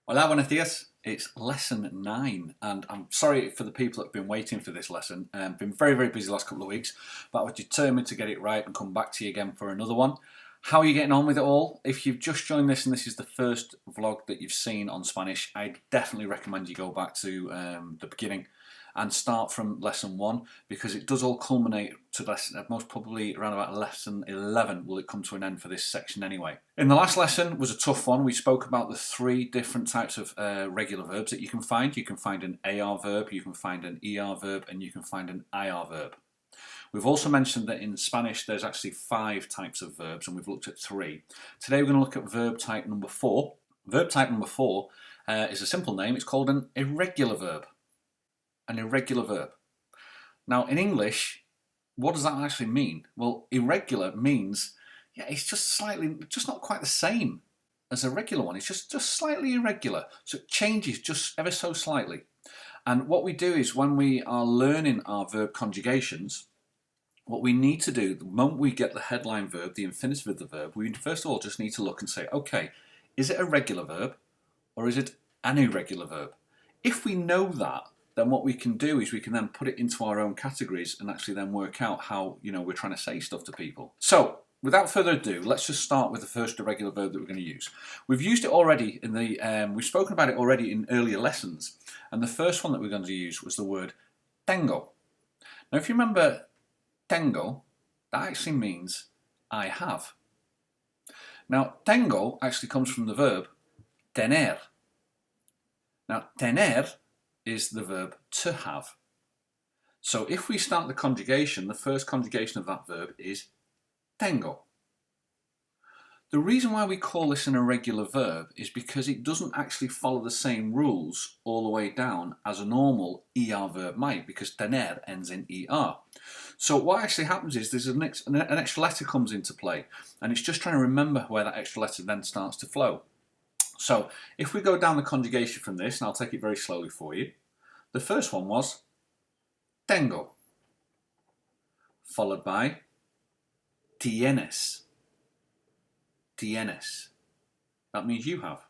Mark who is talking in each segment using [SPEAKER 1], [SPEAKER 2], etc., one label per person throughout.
[SPEAKER 1] Hola, buenos dias. It's lesson 9, and I'm sorry for the people that have been waiting for this lesson. Been very, very busy the last couple of weeks, but I was determined to get it right and come back to you again for another one. How are you getting on with it all? If you've just joined this and this is the first vlog that you've seen on Spanish, I definitely recommend you go back to the beginning and start from lesson 1, because it does all culminate to lesson, most probably around about lesson 11 will it come to an end for this section anyway. In the last lesson was a tough one. We spoke about the 3 different types of regular verbs that you can find. You can find an AR verb, you can find an ER verb, and you can find an IR verb. We've also mentioned that in Spanish there's actually 5 types of verbs, and we've looked at 3. Today we're going to look at verb type number 4. Verb type number 4 is a simple name. It's called an irregular verb. An irregular verb. Now in English, what does that actually mean? Well, irregular means, it's just not quite the same as a regular one. It's just slightly irregular. So it changes just ever so slightly. And what we do is when we are learning our verb conjugations, what we need to do, the moment we get the headline verb, the infinitive of the verb, we first of all just need to look and say, okay, is it a regular verb or is it an irregular verb? If we know that, then what we can do is we can then put it into our own categories and actually then work out how we're trying to say stuff to people. So without further ado, let's just start with the first irregular verb that we're going to use. We've used it already in the we've spoken about it already in earlier lessons, and the first one that we're going to use was the word tengo. Now if you remember tengo, that actually means I have. Now tengo actually comes from the verb tener. Now tener is the verb to have. So if we start the conjugation, the first conjugation of that verb is tengo. The reason why we call this an irregular verb is because it doesn't actually follow the same rules all the way down as a normal ER verb might, because tener ends in ER. So what actually happens is there's an extra letter comes into play, and it's just trying to remember where that extra letter then starts to flow. So if we go down the conjugation from this, and I'll take it very slowly for you, the first one was tengo, followed by tienes. Tienes. That means you have.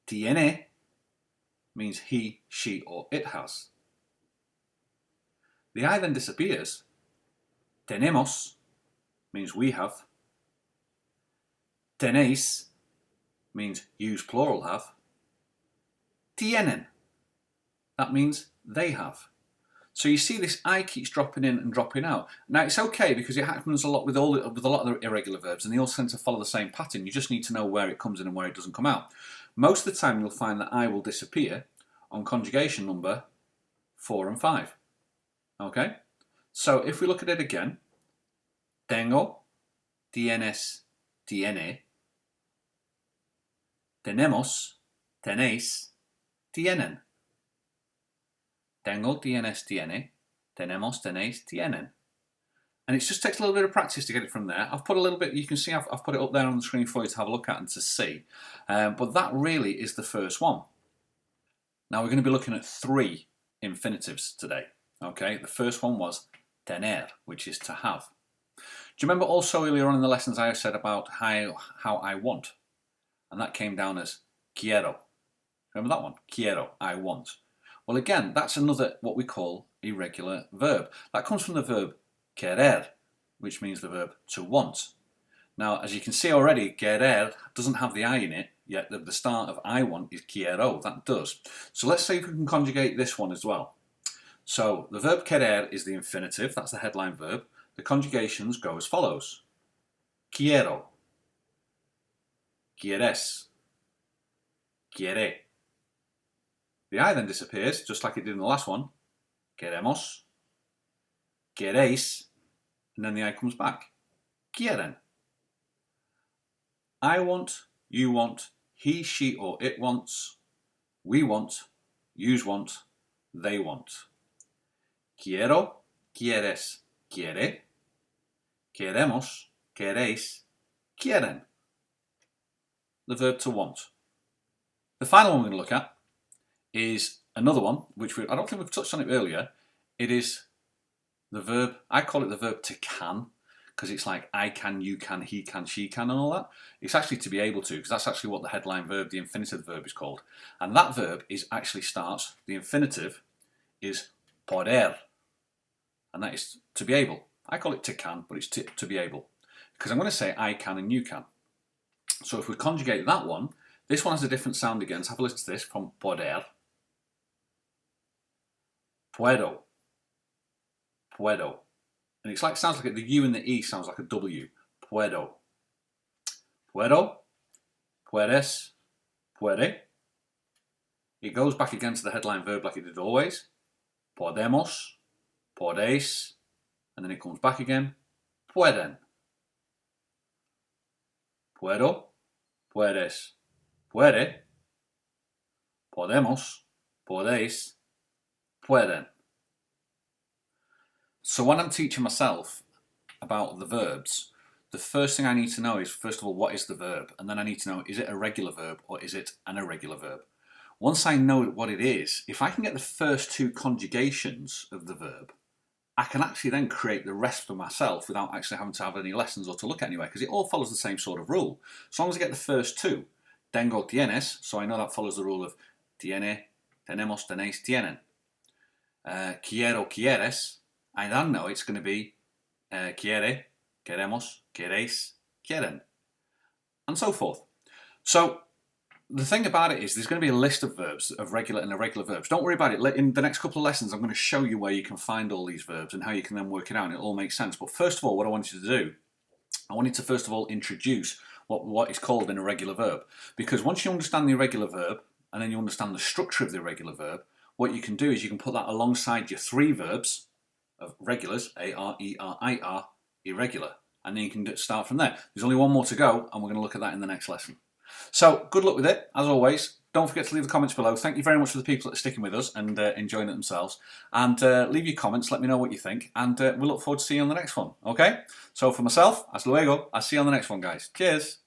[SPEAKER 1] Tiene means he, she, or it has. The I then disappears. Tenemos means we have. Tenéis means use plural have. Tienen, that means they have. So you see this I keeps dropping in and dropping out. Now it's okay because it happens a lot with a lot of the irregular verbs, and they all tend to follow the same pattern. You just need to know where it comes in and where it doesn't come out. Most of the time you'll find that I will disappear on conjugation number 4 and 5. Okay? So if we look at it again, tengo, tienes, tiene. Tenemos, tenéis, tienen. Tengo, tienes, tiene. Tenemos, tenéis, tienen. And it just takes a little bit of practice to get it from there. I've put a little bit, you can see I've put it up there on the screen for you to have a look at and to see. But that really is the first one. Now we're going to be looking at 3 infinitives today. Okay, the first one was tener, which is to have. Do you remember also earlier on in the lessons I said about how I want? And that came down as quiero. Remember that one? Quiero, I want. Well again, that's another what we call irregular verb. That comes from the verb querer, which means the verb to want. Now as you can see already, querer doesn't have the I in it, yet the start of I want is quiero, that does. So let's see if we can conjugate this one as well. So the verb querer is the infinitive, that's the headline verb. The conjugations go as follows. Quiero, quieres, quiere. The I then disappears, just like it did in the last one. Queremos, queréis, and then the I comes back. Quieren. I want, you want, he, she, or it wants, we want, yous want, they want. Quiero, quieres, quiere. Queremos, queréis, quieren. The verb to want. The final one we're going to look at is another one, which I don't think we've touched on it earlier. It is the verb, I call it the verb to can, because it's like I can, you can, he can, she can and all that. It's actually to be able to, because that's actually what the headline verb, the infinitive verb, is called. And that verb is actually starts, the infinitive is poder, and that is to be able. I call it to can, but it's to be able, because I'm going to say I can and you can. So if we conjugate that one, this one has a different sound again. So have a listen to this from poder. Puedo. Puedo. And it's like, sounds like the U and the E sounds like a W. Puedo. Puedo. Puedes. Puede. It goes back again to the headline verb like it did always. Podemos. Podéis. And then it comes back again. Pueden. Puedo. Puedes. Puede. Podemos. Podéis. Pueden. So when I'm teaching myself about the verbs, the first thing I need to know is, first of all, what is the verb? And then I need to know, is it a regular verb or is it an irregular verb? Once I know what it is, if I can get the first two conjugations of the verb, I can actually then create the rest for myself without actually having to have any lessons or to look at anywhere, because it all follows the same sort of rule. As long as I get the first two, tengo, tienes, so I know that follows the rule of tiene, tenemos, tenéis, tienen. Quiero, quieres, I then know it's going to be quiere, queremos, queréis, quieren, and so forth. So the thing about it is there's going to be a list of verbs, of regular and irregular verbs. Don't worry about it. In the next couple of lessons, I'm going to show you where you can find all these verbs and how you can then work it out, and it all makes sense. But first of all, what I want you to do, I wanted to first of all introduce what is called an irregular verb. Because once you understand the irregular verb, and then you understand the structure of the irregular verb, what you can do is you can put that alongside your three verbs of regulars, A-R-E-R-I-R, irregular. And then you can start from there. There's only one more to go, and we're going to look at that in the next lesson. So, good luck with it, as always. Don't forget to leave the comments below. Thank you very much for the people that are sticking with us and enjoying it themselves. And leave your comments, let me know what you think. And we look forward to seeing you on the next one, okay? So for myself, hasta luego. I'll see you on the next one, guys. Cheers.